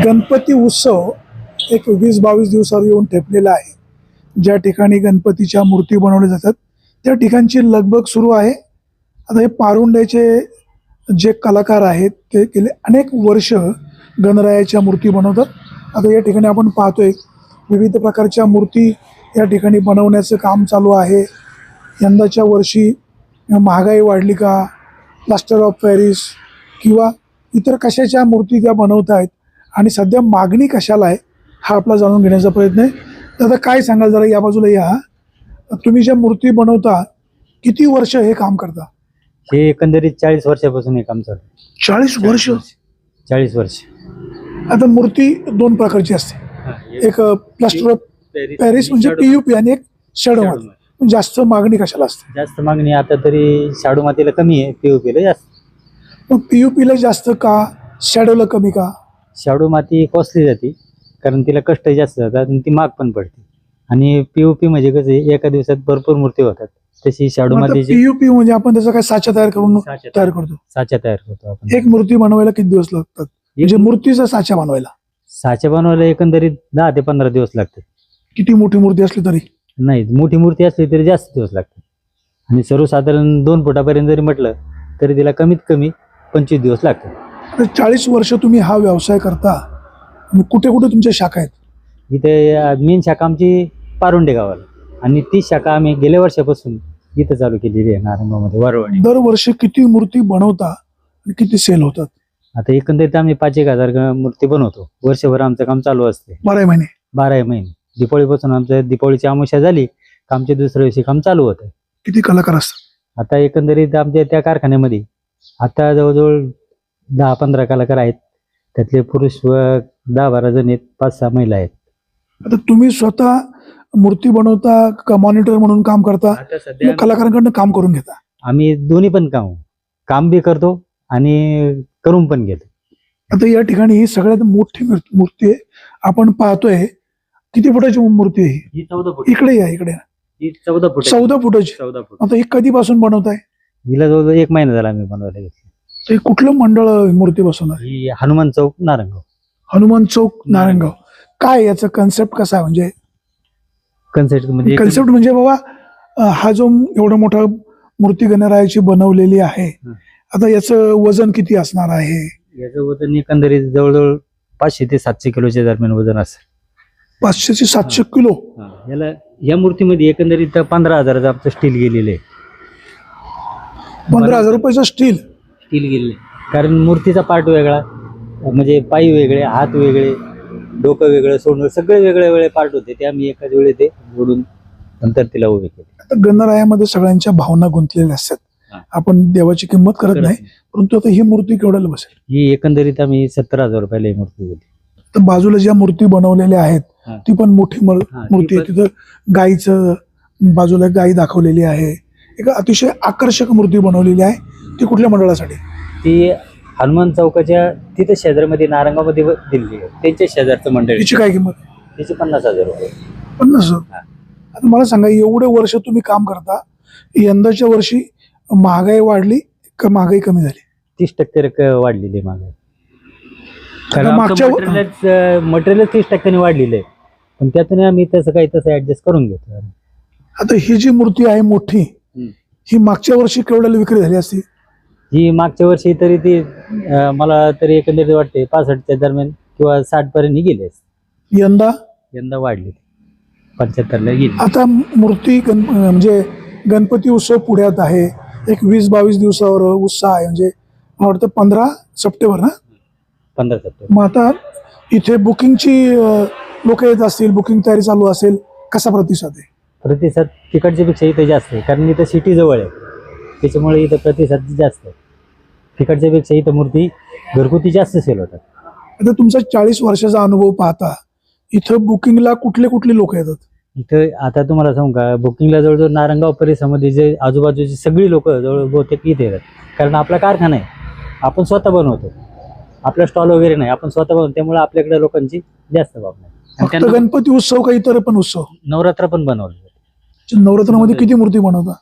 गणपती उत्सव एक 20-22 दिवसावर येऊन ठेपलेला आहे. ज्या ठिकाणी गणपतीच्या मूर्ती बनवल्या जातात त्या ठिकाणची लगबग सुरू आहे. आता हे पारुंड्याचे जे कलाकार आहेत ते गेले अनेक वर्ष गणरायाच्या मूर्ती बनवतात. आता या ठिकाणी आपण पाहतोय विविध प्रकारच्या मूर्ती या ठिकाणी बनवण्याचं काम चालू आहे. यंदाच्या वर्षी महागाई वाढली का, प्लास्टर ऑफ पॅरिस किंवा इतर कशाच्या मूर्ती त्या बनवत आहेत आणि सध्या मागणी कशाला आहे हा आपला जाणून घेण्याचा प्रयत्न आहे. तर आता काय सांगाल, जरा या बाजूला या. तुम्ही ज्या मूर्ती बनवता किती वर्ष हे काम करता? हे एकंदरीत 40 वर्षापासून हे काम चालू आहे. 40 वर्ष. 40 वर्ष. आता मूर्ती दोन प्रकारची असते, एक प्लास्टर ऑफ पॅरिस म्हणजे पीयूपी आणि एक शॅडो माती. जास्त मागणी कशाला असते? जास्त मागणी आता तरी शाडू मातीला कमी आहे, पीओपीला जास्त. मग पीयूपीला जास्त का, शॅडोला कमी का? शाडू माती कॉस्टली जाते कारण तिला कष्ट जास्त जातात आणि ती महाग पण पडते. आणि पीओपी म्हणजे कसं आहे, एका दिवसात भरपूर मूर्ती होतात. तशी शाडू मातीची पीयूपी म्हणजे आपण त्याचा काय साचा तयार करून तयार करतो. साचा तयार करतो आपण. एक मूर्ती बनवायला किती दिवस लागतात? म्हणजे मूर्तीचा साचा बनवायला साचा बनवायला एकंदरीत 10 ते 15 दिवस लागतात. किती मोठी मूर्ती असली तरी? नाही, मोठी मूर्ती असली तरी जास्त दिवस लागतात. आणि सर्वसाधारण 2 फुटापर्यंत जरी म्हटलं तरी तिला कमीत कमी 25 दिवस लागतात. 40 वर्ष तुम्ही हा व्यवसाय करता, कुठे कुठे तुमच्या शाखा आहेत? इथे मेन शाखा आमची पारुंडे गावाला, आणि ती शाखा आम्ही गेल्या वर्षापासून इथं चालू केलेली आहे नारायणगावमध्ये, वारवाडी. दरवर्षी किती मूर्ती बनवता आणि किती सेल होतात? आता एकंदरीत आम्ही 5,000 मूर्ती बनवतो. वर्षभर आमचं काम चालू असते. 12 महिने. 12 महिने. दिवाळीपासून आमचं दिवाळीची अमावस्या झाली का आमच्या दुसऱ्या दिवशी काम चालू होतं. किती कलाकार असतात? आता एकंदरीत आमच्या त्या कारखान्यामध्ये आता जवळजवळ 10-15 कलाकार आहेत. त्यातले पुरुष 10-12 जण आहेत, 5-6 महिला आहेत. आता तुम्ही स्वतः मूर्ती बनवता का मॉनिटर म्हणून काम करता? आता सध्या कलाकारांकडनं काम करून घेता? आम्ही दोन्ही पण काम बी करतो आणि करून पण घेतो. आता या ठिकाणी ही सगळ्यात मोठी मूर्ती आहे आपण पाहतोय. किती फुटाची मूर्ती आहे ही? 14 फूट. इकडे या, इकडे. 14 फूट. 14 फुटाची. 14 फूट. आता ही कधीपासून बनवताय? हिला जवळजवळ 1 महिना झाला आम्ही बनवायला घेतली. तर हे कुठलं मंडळ मूर्ती बसवणार? ही हनुमान चौक, नारायणगाव. हनुमान चौक, नारायणगाव. काय याचं कन्सेप्ट कसा आहे? म्हणजे कन्सेप्ट म्हणजे बाबा हा जो एवढा मोठा मूर्ती गणरायाची बनवलेली आहे, आता याचं वजन किती असणार आहे? याचं वजन एकंदरीत जवळजवळ 500 ते 700 किलोच्या दरम्यान वजन असेल. 500 ते 700 किलो. याला या मूर्तीमध्ये एकंदरीत 15,000चं आमचं स्टील गेलेलं आहे. 15,000 रुपयाचं स्टील गेलेलं आहे. कारण मूर्तीचा पार्ट वेगळा, म्हणजे पाय वेगळे, हात वेगळे, डोकं वेगळं, सोंड सगळे वेगळे पार्ट होते. ते आम्ही एकाच वेळी ते जोडून नंतर तिला उभे केले. आता गणरायामध्ये सगळ्यांच्या भावना गुंतलेल्या असतात. आपण देवाची किंमत करत नाही, परंतु आता ही मूर्ती केवढ्याला बसेल? ही एकंदरीत आम्ही 70,000 रुपयाला ही मूर्ती दिली. तर बाजूला ज्या मूर्ती बनवलेल्या आहेत ती पण मोठी मूर्ती आहे. तिथं गायीचं बाजूला गायी दाखवलेली आहे. एक अतिशय आकर्षक मूर्ती बनवलेली आहे. ती कुठल्या मंडळासाठी? ती हनुमान चौकाच्या तिथं शेजारमध्ये नारायणगावमध्ये दिली आहे. त्यांच्या शेजारचं मंडळ. तिची काय किंमत? तिची 50,000 रुपये. 50,000. आता मला सांगा, एवढे वर्ष तुम्ही काम करता, यंदाच्या वर्षी महागाई वाढली का महागाई कमी झाली? 30% वाढलेली आहे महागाई. कारण मागच्या मटेरियल 30% वाढलेलं आहे, पण त्यातून आम्ही तसं ऍडजस्ट करून घेतो. आता ही जी मूर्ती आहे मोठी, ही मागच्या वर्षी केवढ्याला विक्री झाली असती? ही मागच्या वर्षी तरी ती मला तरी एकंदरीत वाटते 65च्या दरम्यान किंवा 60 पर्यंत गेले. यंदा वाढली, 75ला गेली. आता मूर्ती म्हणजे गणपती उत्सव पुढ्यात आहे. एक 20-22 दिवसावर उत्साह आहे. म्हणजे मला वाटतं 15 सप्टेंबर ना? 15 सप्टेंबर. मग आता इथे बुकिंगची लोक येत असतील, बुकिंग तयारी चालू असेल, कसा प्रतिसाद आहे? प्रतिसाद तिकडच्या पेक्षा इथे जास्त आहे, कारण इथं सिटी जवळ आहे, त्याच्यामुळे इथं प्रतिसाद जास्त आहे. तिकडच्या पेक्षा इथं मूर्ती घरगुती जास्त सेल होतात. आता तुमचा 40 वर्षाचा अनुभव पाहता इथं बुकिंगला कुठले लोक येतात? इथं आता तुम्हाला सांगू का, बुकिंगला जवळजवळ नारायणगाव परिसरामध्ये जे आजूबाजूची सगळी लोक जवळ बहुतेक इथे येतात. कारण आपला कारखाना आहे, आपण स्वतः बनवतो, आपला स्टॉल वगैरे नाही, आपण स्वतः बनवतो. त्यामुळे आपल्याकडे लोकांची जास्त भाव नाही. फक्त गणपती उत्सव का इतर पण उत्सव? नवरात्र पण बनवलं. नवरात्रामध्ये किती मूर्ती बनवता?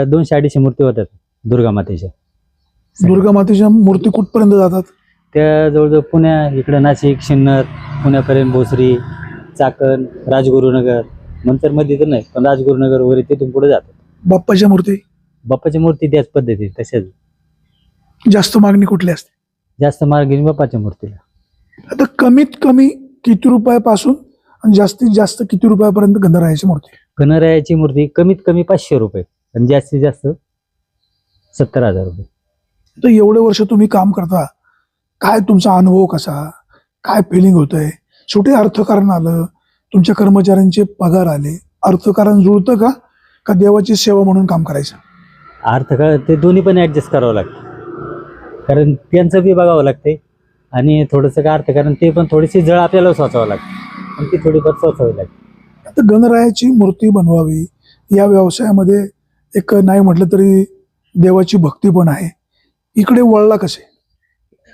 200-250 मूर्ती होतात दुर्गा मातेच्या. दुर्गा मातेच्या मूर्ती कुठपर्यंत जातात? त्या जवळजवळ इकडं नाशिक, सिन्नर, पुण्यापर्यंत भोसरी, चाकण, राजगुरुनगर, नंतर मध्ये तर नाही, पण राजगुरुनगर वगैरे तिथून पुढे जातात. बाप्पाच्या मूर्ती बाप्पाची मूर्ती त्याच पद्धती तशाच. जास्त मागणी कुठली असते? जास्त मार्गिनी बाप्पाच्या मूर्तीला. आता कमीत कमी किती रुपयापासून आणि जास्तीत जास्त किती रुपयापर्यंत गणरायाची मूर्ती? गणरायाची मूर्ती कमीत कमी 500 रुपये आणि जास्तीत जास्त 70,000 रुपये. तर एवढे वर्ष तुम्ही काम करता, काय तुमचा अनुभव कसा, काय फिलिंग होतंय? शेवटी अर्थकारण आलं, तुमच्या कर्मचाऱ्यांचे पगार आले, अर्थकारण जुळतं का का देवाची सेवा म्हणून काम करायचं? अर्थकाळ ते दोन्ही पण ॲडजस्ट करावं लागतं, कारण त्यांचं बी बघावं लागते आणि थोडंसं काय अर्थकारण ते पण थोडीशी जळ आपल्याला सोचावं लागतं, पण ती थोडीफार सोचावी लागते. आता गणरायाची मूर्ती बनवावी या व्यवसायामध्ये एक नाही म्हटलं तरी देवाची भक्ती पण आहे. इकडे वळला कसे?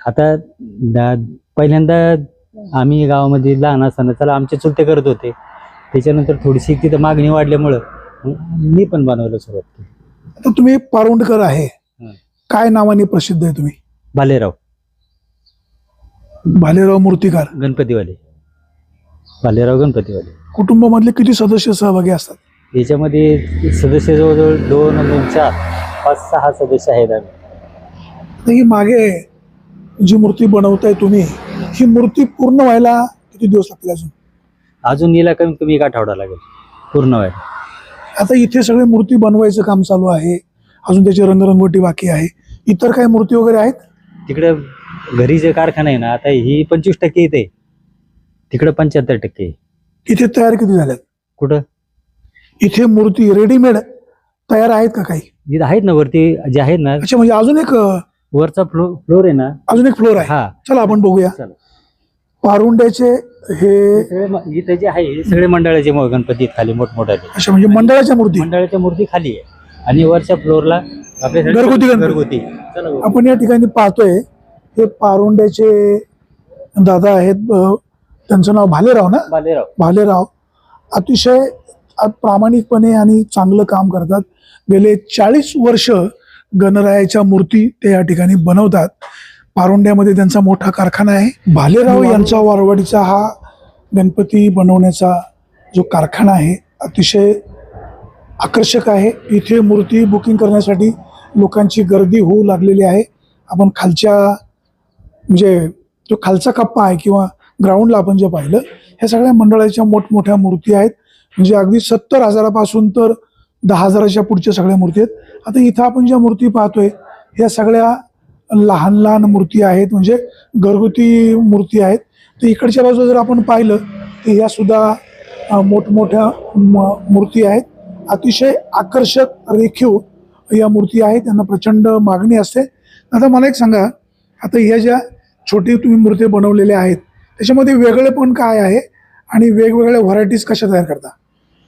आता पहिल्यांदा आम्ही गावामध्ये लहान असताना चला आमचे चुलते करत होते, त्याच्यानंतर थोडीशी तिथं मागणी वाढल्यामुळं मी पण बनवायला सुरुवात केली. आता तुम्ही पारुंडकर आहे, हं. काय नावाने प्रसिद्ध आहे तुम्ही? भालेराव भालेराव मूर्तिकार. गणपतीवाले. भालेराव गणपतीवाले. कुटुंबामधले किती सदस्य सहभागी असतात? याच्यामध्ये सदस्य जवळजवळ 2, 4, 5, 6 सदस्य आहेत आम्ही. आता ही मागे जी मूर्ती बनवताय तुम्ही, ही मूर्ती पूर्ण व्हायला किती दिवस लागतील अजून? अजून हिला कमीत कमी 1 आठवडा लागेल पूर्ण व्हायला. आता इथे सगळे मूर्ती बनवायचं काम चालू आहे, अजून त्याची रंगरंगोटी बाकी आहे. इतर काही मूर्ती वगैरे आहेत? तिकडे घरी जे कारखाना आहे ना, आता ही 25% येते, तिकडे 75% आहे. इथे तयार किती झाल्यात? कुठं? इथे मूर्ती रेडीमेड तयार आहेत का काही? इथं आहेत ना वरती जे आहेत ना, अच्छा, म्हणजे अजून एक वरचा फ्लोर आहे ना. फ्लोर आहे. हा, चला आपण बघूया. चला. पारुंड्याचे हे इथे जे आहे हे सगळे मंडळाचे गणपती आहेत खाली मोठमोठे. अच्छा, म्हणजे मंडळाच्या मूर्ती. मंडळाच्या मूर्ती खाली आहे आणि वरच्या फ्लोरला आपल्या घरगुती गणपती. घरगुती. चला बघू. आपण या ठिकाणी पाहतोय हे पारुंड्याचे दादा आहेत, त्यांचं नाव भालेराव ना? भालेराव. भालेराव अतिशय प्रामाणिकपणे आणि चांगलं काम करतात. गेले 40 वर्ष गणरायाच्या मूर्ती ते या ठिकाणी बनवतात. पारुंड्यामध्ये त्यांचा मोठा कारखाना आहे. भालेराव यांचा वारवाडीचा हा गणपती बनवण्याचा जो कारखाना आहे अतिशय आकर्षक आहे. इथे मूर्ती बुकिंग करण्यासाठी लोकांची गर्दी होऊ लागलेली आहे. आपण खालच्या म्हणजे जो खालचा कप्पा आहे किंवा ग्राउंडला आपण जे पाहिलं, ह्या सगळ्या मंडळाच्या मोठमोठ्या मूर्ती आहेत. म्हणजे अगदी 70,000पासून तर 10,000च्या पुढच्या सगळ्या मूर्ती आहेत. आता इथं आपण ज्या मूर्ती पाहतोय ह्या सगळ्या लहान लहान मूर्ती आहेत, म्हणजे घरगुती मूर्ती आहेत. तर इकडच्या बाजूला जर आपण पाहिलं तर ह्या सुद्धा मोठमोठ्या मूर्ती आहेत. अतिशय आकर्षक रेखीव या मूर्ती आहेत, त्यांना प्रचंड मागणी असते. आता मला एक सांगा, आता ह्या ज्या छोटी तुम्ही मूर्ती बनवलेल्या आहेत त्याच्यामध्ये वेगळेपण काय आहे आणि वेगवेगळ्या व्हरायटीज कशा तयार करता?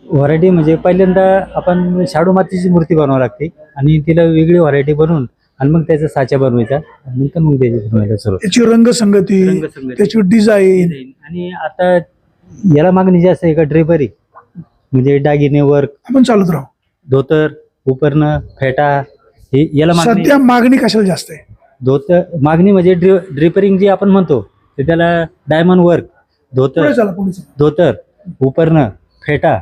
व्हरायटी म्हणजे पहिल्यांदा आपण शाडू मातीची मूर्ती बनवावी लागते आणि तिला वेगळी व्हरायटी बनवून आणि मग त्याचा साचा बनवायचा आणि नंतर मग त्याची बनवायला सुरुवात. त्याची रंगसंगती, त्याची डिझाईन. आणि आता याला मागणी जास्त आहे का ड्रेपरी, म्हणजे दागिने वर्क. आपण चालूच राहू. धोतर, उपरणं, फेटा, हे याला मागणी. सध्या मागणी कशाला जास्त आहे? धोतर मागणी म्हणजे ड्रेपरिंग जे आपण म्हणतो ते त्याला डायमंड वर्क, पुढे चला, पुढे चला. धोतर, उपरणं, फेटा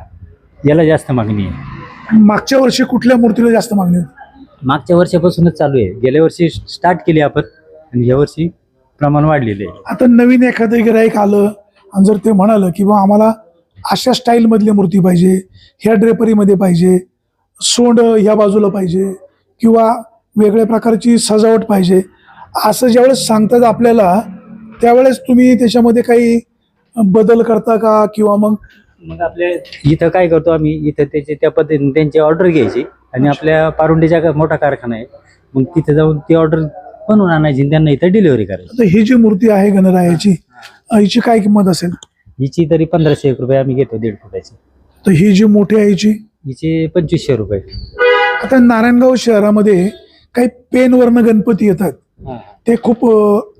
याला जास्त मागणी आहे. मागच्या वर्षी कुठल्या मूर्तीला जास्त मागणी होती? मागच्या वर्षापासूनच चालू आहे. गेल्या वर्षी स्टार्ट केली आपण आणि या वर्षी प्रमाण वाढलेले आहे. आता नवीन एखादं गिराईक आलं आणि जर ते म्हणालं की बा आम्हाला अशा स्टाईलमधली मूर्ती पाहिजे, ह्या ड्रेपरीमध्ये पाहिजे, सोंड ह्या बाजूला पाहिजे किंवा वेगळ्या प्रकारची सजावट पाहिजे, असं ज्यावेळेस सांगतात आपल्याला त्यावेळेस तुम्ही त्याच्यामध्ये काही बदल करता का? किंवा मग आपल्या इथं काय करतो आम्ही, इथं त्याचे त्या पद्धतीने त्यांची ऑर्डर घ्यायची आणि आपल्या पारुंडीचा मोठा कारखाना आहे, मग तिथे जाऊन ती ऑर्डर बनवून आणायची आणि त्यांना इथं डिलिव्हरी करायची. आता ही जी मूर्ती आहे गणरायाची, हिची काय किंमत असेल? हिची तरी 1,500 रुपये आम्ही घेतो 1.5 फुटाची. तर ही जी मोठी आहे हिची? हिचे 2,500 रुपये. आता नारायणगाव शहरामध्ये काही पेनवरनं गणपती येतात, ते खूप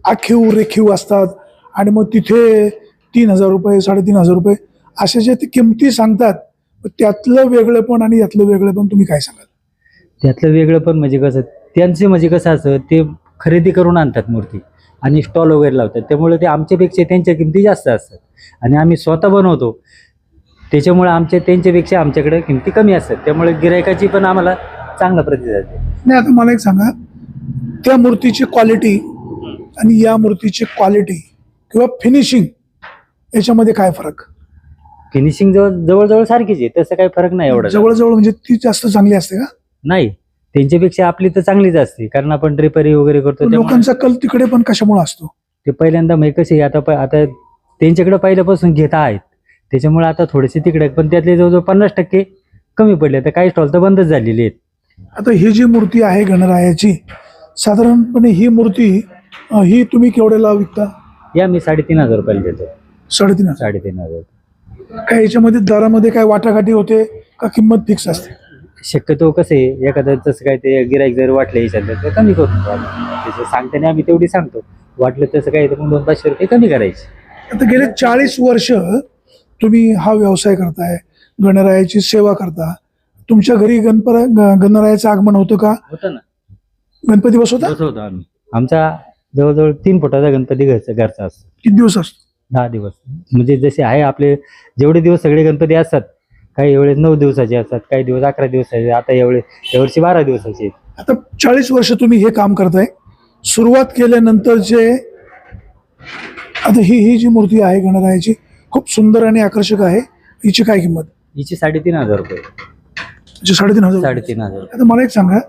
आखीव रेखीव असतात आणि मग तिथे 3,000 रुपये, 3,500 रुपये असे जे ते किमती सांगतात, त्यातलं वेगळेपण आणि यातलं वेगळेपण तुम्ही काय सांगाल? त्यातलं वेगळं पण म्हणजे कसं, त्यांचे म्हणजे कसं असं ते खरेदी करून आणतात मूर्ती. आणि स्टॉल वगैरे लावतात, त्यामुळे ते आमच्यापेक्षा त्यांच्या किमती जास्त असतात आणि आम्ही स्वतः बनवतो त्याच्यामुळे त्यांच्यापेक्षा आमच्याकडे किमती कमी असतात, त्यामुळे गिरायकाची पण आम्हाला चांगला प्रतिसाद आहे. नाही, आता मला एक सांगा, त्या मूर्तीची क्वालिटी आणि या मूर्तीची क्वालिटी किंवा फिनिशिंग याच्यामध्ये काय फरक? फिनिशिंग जवळजवळ सारखीच आहे, तसं काही फरक नाही एवढा. जवळजवळ म्हणजे ती जास्त चांगली असते का? नाही, त्यांच्यापेक्षा आपली तर चांगलीच असते, कारण आपण ड्रिपरी वगैरे करतो. त्यामुळे लोकांचा कल तिकडे पण कशामुळे असतो? ते पहिल्यांदा म्हणजे कसे आता त्यांच्याकडे पहिल्यापासून घेत आहेत, त्याच्यामुळे आता थोडेसे तिकडे, पण त्यातले जवळजवळ 50% कमी पडले, तर काही स्टॉल तर बंदच झालेली आहेत. आता ही जी मूर्ती आहे गणरायाची, साधारणपणे ही मूर्ती ही तुम्ही केवढ्याला विकता? या मी 3,500 रुपयाला देतो. 3,500. 3,500. काय याच्यामध्ये दरामध्ये काय वाटाघाटी होते का किंमत फिक्स असते? शक्यतो कसं आहे, एखादं जसं काय ते गिराईक जर वाटलं याच्यात तर कमी करतो आम्ही. त्याचं सांगताना आम्ही तेवढी सांगतो, वाटलं तसं काय तर मग 200-500 रुपये कमी करायचे. आता गेले 40 वर्ष तुम्ही हा व्यवसाय करताय, गणरायाची सेवा करता. तुमच्या घरी गणरायाचं आगमन होतं का? होतं ना, गणपती बसवता? बसवतो आम्ही. आमचा जवळजवळ 3 फुटाचा गणपती घरचा असतो. किती दिवस असतो? 10 दिवस. म्हणजे जसे आहे आपले जेवढे दिवस सगळे गणपती असतात, काही वेळेस 9 दिवसाचे असतात, काही दिवस 11 दिवसाचे, आता यावर्षी 12 दिवसाचे आहेत. आता 40 वर्ष तुम्ही हे काम करताय. सुरुवात केल्यानंतरचे आता ही जी मूर्ती आहे गणरायाची खूप सुंदर आणि आकर्षक आहे. हिची काय किंमत? हिची 3,500 रुपये. 3,500. 3,500. आता मला एक सांगा,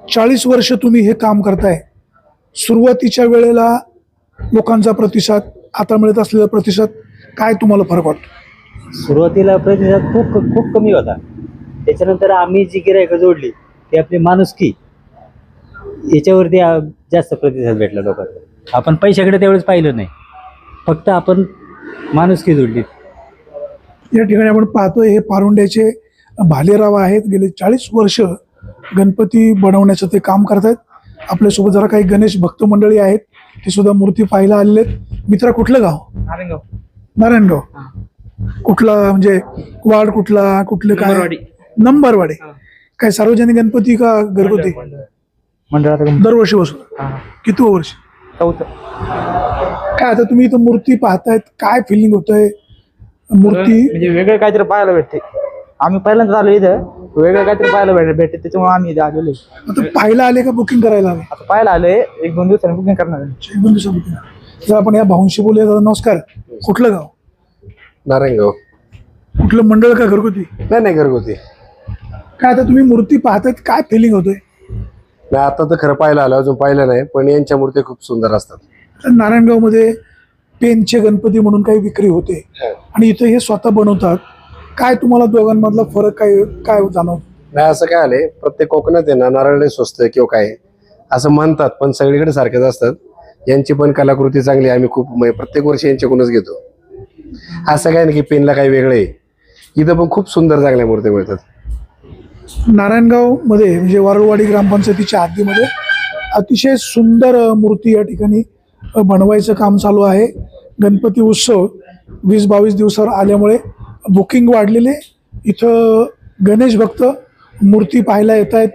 40 वर्ष तुम्ही हे काम करताय, सुरुवातीच्या वेळेला लोकांचा प्रतिसाद, आता मिळत असलेला प्रतिसाद, काय तुम्हाला फरक वाटतो? सुरुवातीला प्रतिसाद खूप कमी होता. त्याच्यानंतर आम्ही जी गिरायकं जोडली ती आपली माणुसकी, याच्यावरती जास्त प्रतिसाद भेटला लोकांना. आपण पैशाकडे तेवढंच पाहिलं नाही, फक्त आपण माणुसकी जोडली. या ठिकाणी आपण पाहतोय हे पारुंड्याचे भालेराव आहेत. गेले 40 वर्ष गणपती बनवण्याचं ते काम करतायत. आपल्यासोबत जरा काही गणेश भक्त मंडळी आहेत, ते सुद्धा मूर्ती पाहायला आलेले आहेत. मित्रा, कुठलं गाव? नारायणगाव. कुठला म्हणजे वार्ड कुठला, कुठले काय? नंबरवाडी. काय सार्वजनिक गणपती का घरगुती? मंडळात दरवर्षी बसतो. किती वर्ष? 4. काय आता तुम्ही इथं मूर्ती पाहतायत, काय फिलिंग होतंय? मूर्ती म्हणजे वेगळं काहीतरी पाहायला भेटते. आम्ही पहिल्यांदा आलो इथं, वेगळं काहीतरी पाहायला भेटते, त्याच्यामुळे आम्ही इथे आलेलो आहे. आता पाहायला आले का बुकिंग करायला आले? आता पाहायला आलोय, 1-2 दिवसांनी बुकिंग करणार आहे. 1-2 दिवसा बुकिंग. जर आपण या भाऊंशी बोलूया. दादा नमस्कार. कुठलं गाव? नारायणगाव. कुठलं मंडळ का घरगुती? नाही घरगुती. काय आता तुम्ही मूर्ती पाहतायत, काय फिलिंग होतोय? नाही, आता तर खरं पाहायला आलं, अजून पाहिलं नाही, पण यांच्या मूर्ती खूप सुंदर असतात. तर नारायणगावमध्ये पेनचे गणपती म्हणून काही विक्री होते आणि इथं हे स्वतः बनवतात. काय तुम्हाला दोघांमधला फरक काय जाणवतो? नाही, असं काय आलंय, प्रत्येक कोकणात आहे ना नारळ स्वस्त किंवा काय असं म्हणतात, पण सगळीकडे सारखेच असतात. यांची पण कलाकृती चांगली, आम्ही खूप प्रत्येक वर्षी यांच्याकडूनच घेतो. असं काय नाही की पेनला काही वेगळं आहे, इथं पण खूप सुंदर चांगल्या मूर्ती मिळतात. नारायणगावमध्ये म्हणजे वारुळवाडी ग्रामपंचायतीच्या हद्दीमध्ये अतिशय सुंदर मूर्ती या ठिकाणी बनवायचं काम चालू आहे. गणपती उत्सव 20-22 दिवसावर आल्यामुळे बुकिंग वाढलेले. इथं गणेश भक्त मूर्ती पाहायला येत आहेत,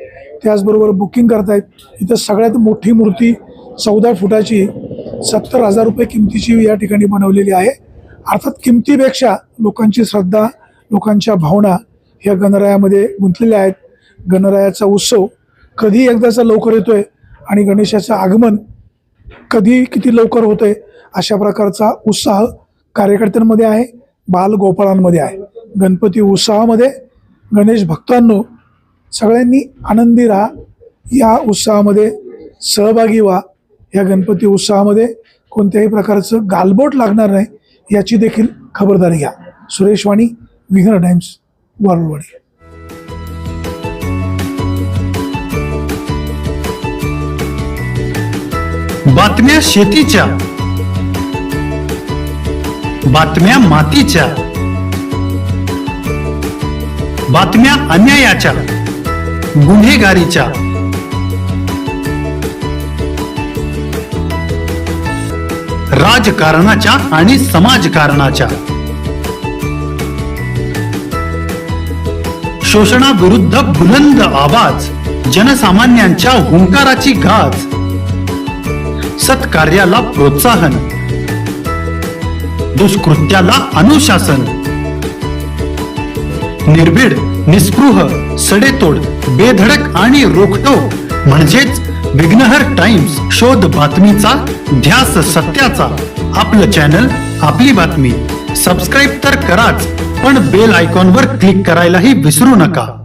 त्याचबरोबर बुकिंग करतायत. इथं सगळ्यात मोठी मूर्ती 14 फुटाची 70,000 रुपये किमतीची या ठिकाणी बनवलेली आहे. अर्थात किमतीपेक्षा लोकांची श्रद्धा, लोकांच्या भावना ह्या गणरायामध्ये गुंतलेल्या आहेत. गणरायाचा उत्सव कधी एकदाचा लवकर येतोय आणि गणेशाचं आगमन कधी किती लवकर होतंय, अशा प्रकारचा उत्साह कार्यकर्त्यांमध्ये आहे, बालगोपाळांमध्ये आहे. गणपती उत्साहामध्ये गणेश भक्तांनो, सगळ्यांनी आनंदी राहा, या उत्साहामध्ये सहभागी व्हा. या गणपती उत्साहामध्ये कोणत्याही प्रकारचं गालबोट लागणार नाही याची देखील खबरदारी घ्या. सुरेश वाणी, विघ्न टाइम्स, वारुळवाडी. बातम्या शेतीच्या, बातम्या मातीच्या, बातम्या अन्यायाच्या, गुन्हेगारीच्या, राजकारणाच्या आणि समाजकारणाच्या, शोषणाविरुद्ध बुलंद आवाज, जनसामान्यांच्या हुंकाराची गाज, सत्कार्याला प्रोत्साहन, दुष्कृत्याला अनुशासन, निर्भीड, निस्पृह, सडेतोड, बेधडक आणि रोखटोक म्हणजेच विघ्नहर टाइम्स. शोध बातमीचा, ध्यास सत्याचा. आपलं चॅनल, आपली बातमी. सबस्क्राईब तर कराच, पण बेल आयकॉनवर क्लिक करायलाही विसरू नका.